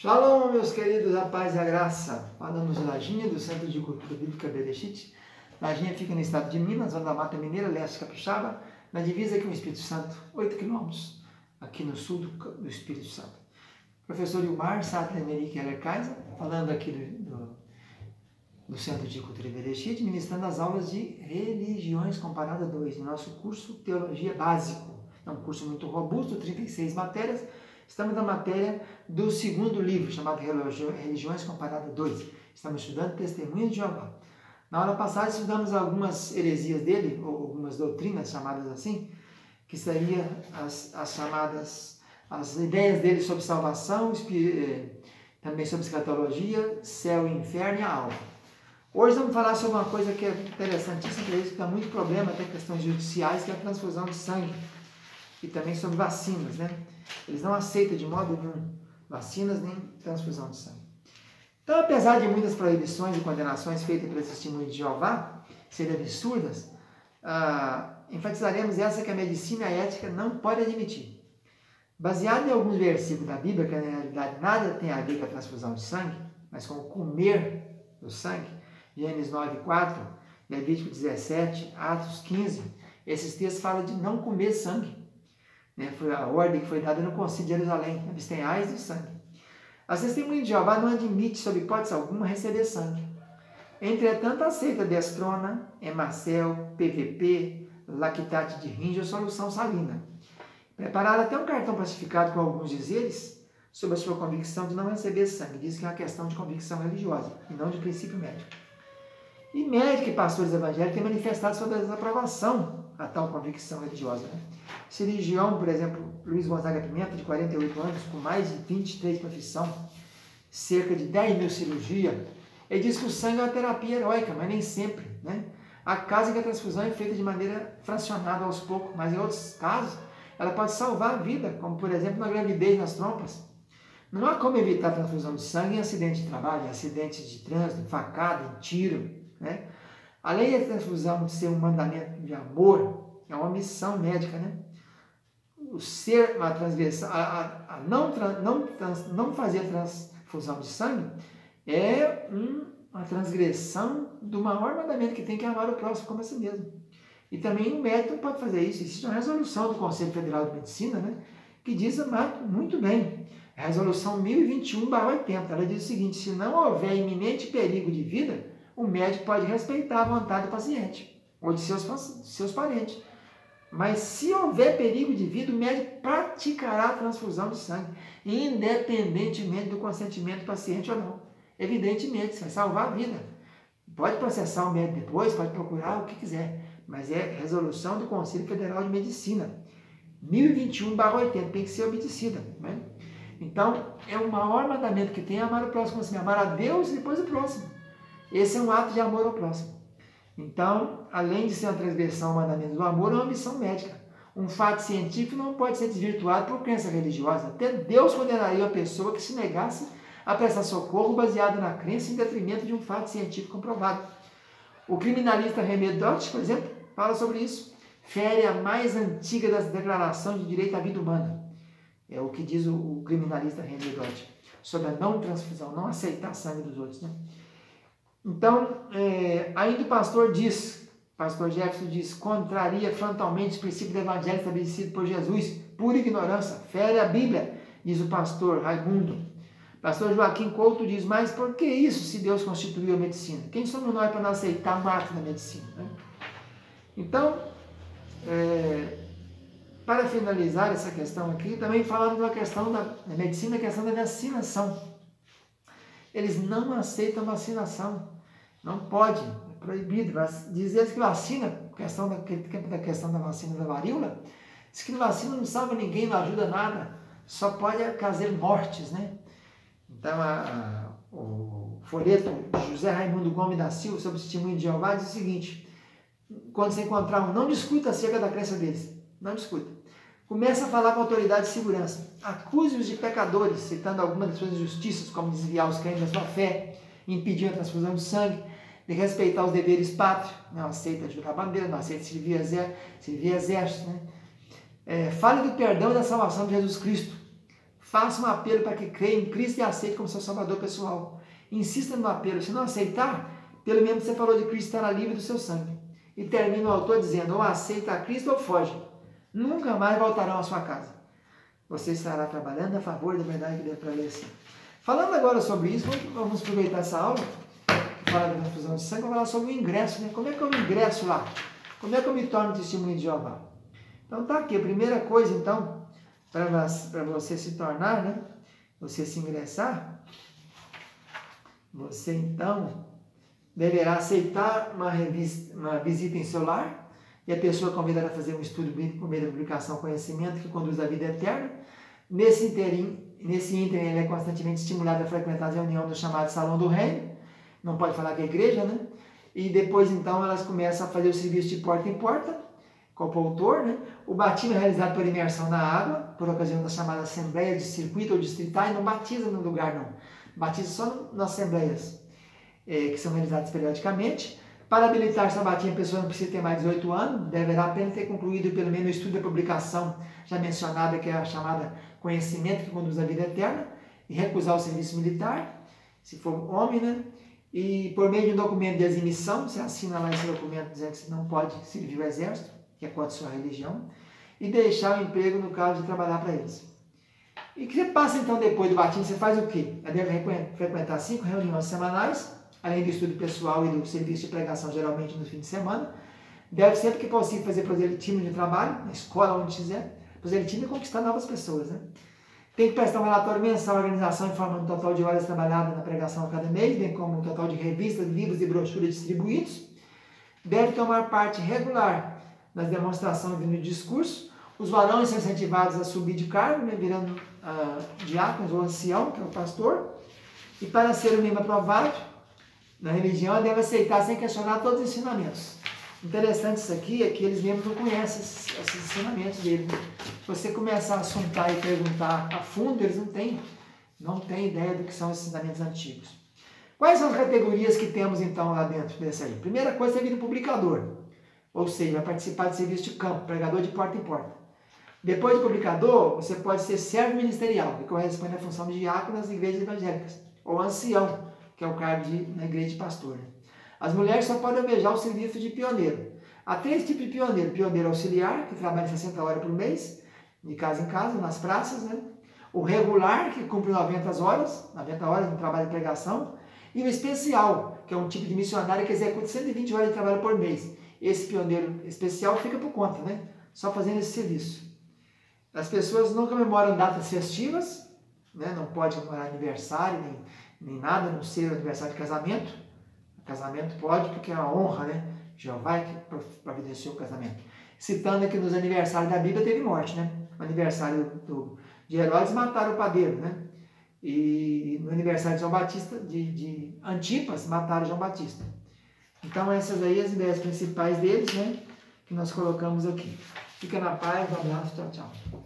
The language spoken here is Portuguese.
Shalom, meus queridos, a paz e a graça. Falamos de Lajinha, do Centro de Cultura Bíblica Bereshit. Lajinha fica no estado de Minas, zona da Mata Mineira, leste capixaba, na divisa aqui no Espírito Santo, 8 quilômetros, aqui no sul do Espírito Santo. Professor Ilmar Sattler Meiri Keller Kaiser, falando aqui do Centro de Cultura Bereshit, ministrando as aulas de Religiões Comparadas 2, no nosso curso Teologia Básico. É um curso muito robusto, 36 matérias. Estamos na matéria do segundo livro, chamado Religiões Comparadas 2. Estamos estudando Testemunhas de Jeová. Na aula passada estudamos algumas heresias dele, ou algumas doutrinas chamadas assim, que seriam as ideias dele sobre salvação, também sobre escatologia, céu e inferno e a alma. Hoje vamos falar sobre uma coisa que é interessantíssima, que é isso que dá muito problema, até questões judiciais, que é a transfusão de sangue. E também sobre vacinas, né? Eles não aceitam de modo nenhum vacinas nem transfusão de sangue. Então, apesar de muitas proibições e condenações feitas pelos testemunhos de Jeová serem absurdas, enfatizaremos essa que a medicina e a ética não podem admitir. Baseado em alguns versículos da Bíblia, que na realidade nada tem a ver com a transfusão de sangue, mas com o comer do sangue, Gênesis 9:4, Levítico 17, Atos 15, esses textos falam de não comer sangue. Foi a ordem que foi dada no Concílio de Jerusalém, abstenhais do sangue. As testemunhas de Jeová não admitem, sob hipótese alguma, receber sangue. Entretanto, aceita destrona, hemacel, PVP, lactate de ringe ou solução salina. Prepararam até um cartão plastificado com alguns dizeres sobre a sua convicção de não receber sangue. Diz que é uma questão de convicção religiosa e não de princípio médico. E médicos e pastores evangélicos têm manifestado sua desaprovação a tal convicção religiosa. Cirurgião, por exemplo, Luiz Gonzaga Pimenta, de 48 anos, com mais de 23 profissão, cerca de 10 mil cirurgias, ele diz que o sangue é uma terapia heróica, mas nem sempre, né? Há casos em que a transfusão é feita de maneira fracionada aos poucos, mas em outros casos, ela pode salvar a vida, como por exemplo na gravidez nas trompas. Não há como evitar a transfusão de sangue em acidente de trabalho, em acidentes de trânsito, em facada, em tiro, né? Além da transfusão de ser um mandamento de amor, é uma missão médica, né? O ser uma transgressão, não fazer transfusão de sangue é uma transgressão do maior mandamento que tem, que é amar o próximo como a si mesmo. E também o médico não pode fazer isso. Existe uma resolução do Conselho Federal de Medicina, né, que diz muito bem. A resolução 1021/80, ela diz o seguinte: se não houver iminente perigo de vida, o médico pode respeitar a vontade do paciente ou de seus parentes. Mas se houver perigo de vida, o médico praticará a transfusão de sangue, independentemente do consentimento do paciente ou não. Evidentemente, isso vai salvar a vida. Pode processar o médico depois, pode procurar o que quiser, mas é resolução do Conselho Federal de Medicina, 1021/80, tem que ser obedecida, né? Então, é o maior mandamento que tem, é amar o próximo assim, amar a Deus e depois o próximo. Esse é um ato de amor ao próximo. Então, além de ser uma transgressão ao mandamento do amor, é uma missão médica. Um fato científico não pode ser desvirtuado por crença religiosa. Até Deus condenaria a pessoa que se negasse a prestar socorro baseado na crença em detrimento de um fato científico comprovado. O criminalista René Dott, por exemplo, fala sobre isso. Fere a mais antiga das declarações de direito à vida humana. É o que diz o criminalista René Dott, sobre a não transfusão, não aceitar sangue dos outros, né? Então, ainda o pastor Jefferson diz, contraria frontalmente os princípios do evangelho estabelecido por Jesus, pura ignorância, fere a Bíblia, diz o pastor Raimundo. Pastor Joaquim Couto diz, mas por que isso se Deus constituiu a medicina? Quem somos nós para não aceitar um ato da medicina, né? Então, para finalizar essa questão aqui, também falando da questão da medicina, a questão da vacinação. Eles não aceitam vacinação. Não pode, é proibido. Dizer que vacina, da questão da vacina da varíola, diz que vacina não salva ninguém, não ajuda nada, só pode causar mortes, né? Então, o folheto de José Raimundo Gomes da Silva sobre o testemunho de Jeová diz o seguinte: quando você encontrar um, não discuta acerca da crença deles, não discuta. Começa a falar com a autoridade de segurança. Acuse-os de pecadores, citando algumas das suas injustiças, como desviar os crentes da sua fé, impedir a transfusão de sangue, de respeitar os deveres pátrios, não aceita jurar bandeira, não aceita servir exército, né? Fale do perdão e da salvação de Jesus Cristo. Faça um apelo para que creia em Cristo e aceite como seu salvador pessoal. Insista no apelo. Se não aceitar, pelo menos você falou de Cristo, estará livre do seu sangue. E termina o autor dizendo, ou aceita a Cristo ou foge. Nunca mais voltarão à sua casa. Você estará trabalhando a favor da verdade que deve prevalecer. Falando agora sobre isso, vamos aproveitar essa aula, que fala da transfusão de sangue, vamos falar sobre o ingresso, né? Como é que eu ingresso lá? Como é que eu me torno testemunho de Jeová? Então tá aqui, a primeira coisa então, para você se tornar, né? Você se ingressar, você então deverá aceitar uma visita em seu lar, e a pessoa convidará a fazer um estudo bíblico por meio da publicação Conhecimento que conduz à vida eterna. Nesse ínterim, ele é constantemente estimulado a frequentar as reuniões do chamado Salão do Reino, não pode falar que é igreja, né? E depois então elas começam a fazer o serviço de porta em porta, com o autor, né? O batismo é realizado por imersão na água, por ocasião da chamada assembleia de circuito ou distrital, e não batiza no lugar não, batiza só nas assembleias que são realizadas periodicamente. Para habilitar-se a batismo, a pessoa não precisa ter mais de 18 anos, deverá apenas ter concluído pelo menos o estudo da publicação já mencionada, que é a chamada Conhecimento que conduz à vida eterna, e recusar o serviço militar, se for homem, né? E por meio de um documento de eximissão, você assina lá esse documento dizendo que você não pode servir o exército, que é contra a sua religião, e deixar o emprego no caso de trabalhar para eles. E que você passa então depois do batismo, você faz o quê? Ela deve frequentar 5 reuniões semanais, além do estudo pessoal e do serviço de pregação, geralmente no fim de semana. Deve sempre que possível fazer proselitismo de trabalho, na escola, onde quiser. Proselitismo é conquistar novas pessoas, né? Tem que prestar um relatório mensal à organização informando o total de horas trabalhadas na pregação a cada mês, bem como o total de revistas, livros e brochuras distribuídos. Deve tomar parte regular nas demonstrações e no discurso. Os varões são incentivados a subir de cargo, né, virando diáconos ou ancião, que é o pastor. E para ser um membro aprovado na religião, deve aceitar sem questionar todos os ensinamentos. Interessante isso aqui é que eles mesmos não conhecem esses ensinamentos deles. Se você começar a assuntar e perguntar a fundo, eles não têm ideia do que são esses ensinamentos antigos. Quais são as categorias que temos então lá dentro desse aí? Primeira coisa é vir um publicador, ou seja, vai participar de serviço de campo, pregador de porta em porta. Depois de publicador, você pode ser servo ministerial, que corresponde à função de diácono nas igrejas evangélicas, ou ancião, que é o cargo na igreja de pastor. As mulheres só podem almejar o serviço de pioneiro. Há 3 tipos de pioneiro. Pioneiro auxiliar, que trabalha 60 horas por mês, de casa em casa, nas praças, né? O regular, que cumpre 90 horas no trabalho de pregação. E o especial, que é um tipo de missionário que executa 120 horas de trabalho por mês. Esse pioneiro especial fica por conta, né? Só fazendo esse serviço. As pessoas não comemoram datas festivas, né? Não pode comemorar aniversário, nem nada, a não ser o aniversário de casamento. Casamento pode, porque é uma honra, né? Jeová que providenciou o casamento. Citando que nos aniversários da Bíblia teve morte, né? No aniversário de Herodes mataram o padeiro, né? E no aniversário de João Batista, de Antipas, mataram João Batista. Então essas aí as ideias principais deles, né? Que nós colocamos aqui. Fica na paz, um abraço, tchau, tchau.